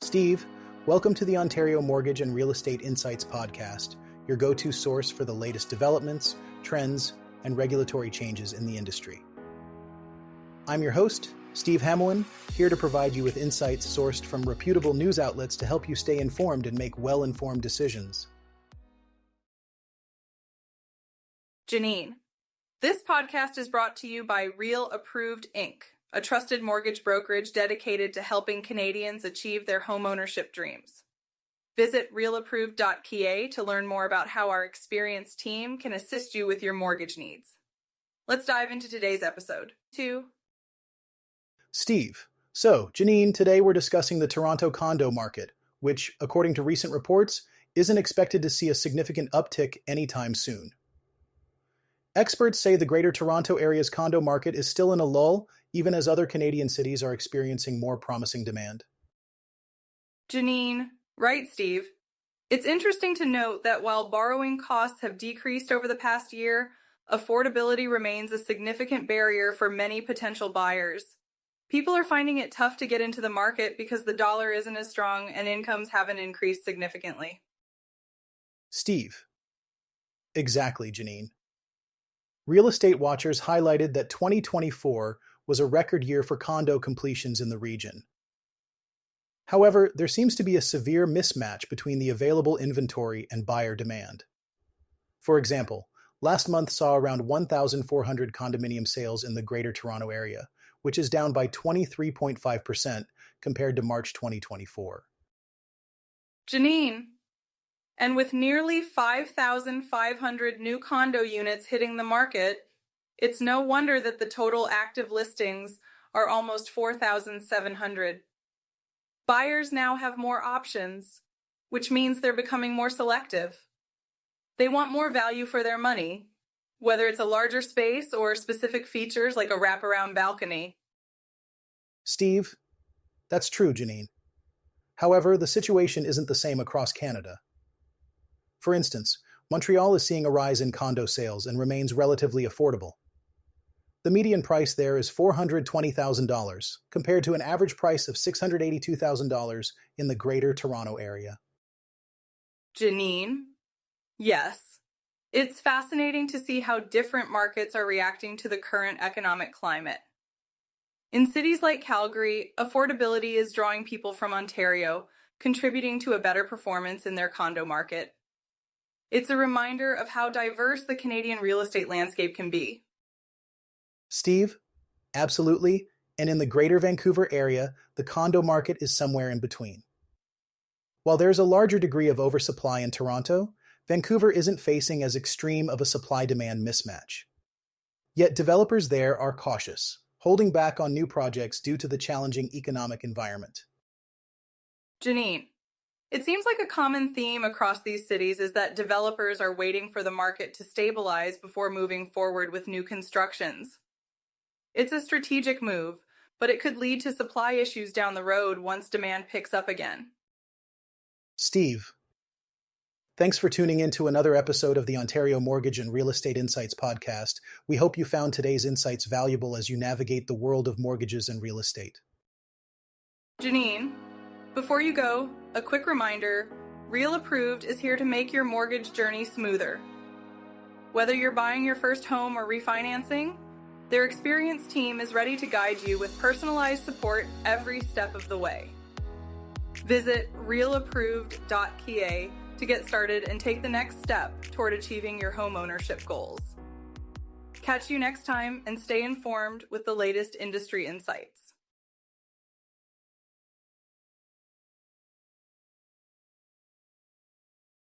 Steve, welcome to the Ontario Mortgage and Real Estate Insights podcast, your go-to source for the latest developments, trends, and regulatory changes in the industry. I'm your host, Steve Hamlin, here to provide you with insights sourced from reputable news outlets to help you stay informed and make well-informed decisions. Janine. This podcast is brought to you by Real Approved Inc., a trusted mortgage brokerage dedicated to helping Canadians achieve their homeownership dreams. Visit realapproved.ca to learn more about how our experienced team can assist you with your mortgage needs. Let's dive into today's episode. Steve. So, Janine, today we're discussing the Toronto condo market, which, according to recent reports, isn't expected to see a significant uptick anytime soon. Experts say the Greater Toronto Area's condo market is still in a lull, even as other Canadian cities are experiencing more promising demand. Janine. Right, Steve. It's interesting to note that while borrowing costs have decreased over the past year, affordability remains a significant barrier for many potential buyers. People are finding it tough to get into the market because the dollar isn't as strong and incomes haven't increased significantly. Steve. Exactly, Janine. Real estate watchers highlighted that 2024 was a record year for condo completions in the region. However, there seems to be a severe mismatch between the available inventory and buyer demand. For example, last month saw around 1,400 condominium sales in the Greater Toronto Area, which is down by 23.5% compared to March 2024. Janine. And with nearly 5,500 new condo units hitting the market, it's no wonder that the total active listings are almost 4,700. Buyers now have more options, which means they're becoming more selective. They want more value for their money, whether it's a larger space or specific features like a wraparound balcony. Steve, that's true, Janine. However, the situation isn't the same across Canada. For instance, Montreal is seeing a rise in condo sales and remains relatively affordable. The median price there is $420,000, compared to an average price of $682,000 in the Greater Toronto Area. Janine? Yes. It's fascinating to see how different markets are reacting to the current economic climate. In cities like Calgary, affordability is drawing people from Ontario, contributing to a better performance in their condo market. It's a reminder of how diverse the Canadian real estate landscape can be. Steve, absolutely, and in the Greater Vancouver area, the condo market is somewhere in between. While there's a larger degree of oversupply in Toronto, Vancouver isn't facing as extreme of a supply-demand mismatch. Yet developers there are cautious, holding back on new projects due to the challenging economic environment. Janine, it seems like a common theme across these cities is that developers are waiting for the market to stabilize before moving forward with new constructions. It's a strategic move, but it could lead to supply issues down the road once demand picks up again. Steve, thanks for tuning in to another episode of the Ontario Mortgage and Real Estate Insights podcast. We hope you found today's insights valuable as you navigate the world of mortgages and real estate. Janine, before you go, a quick reminder, Real Approved is here to make your mortgage journey smoother. Whether you're buying your first home or refinancing, their experienced team is ready to guide you with personalized support every step of the way. Visit realapproved.ca to get started and take the next step toward achieving your homeownership goals. Catch you next time and stay informed with the latest industry insights.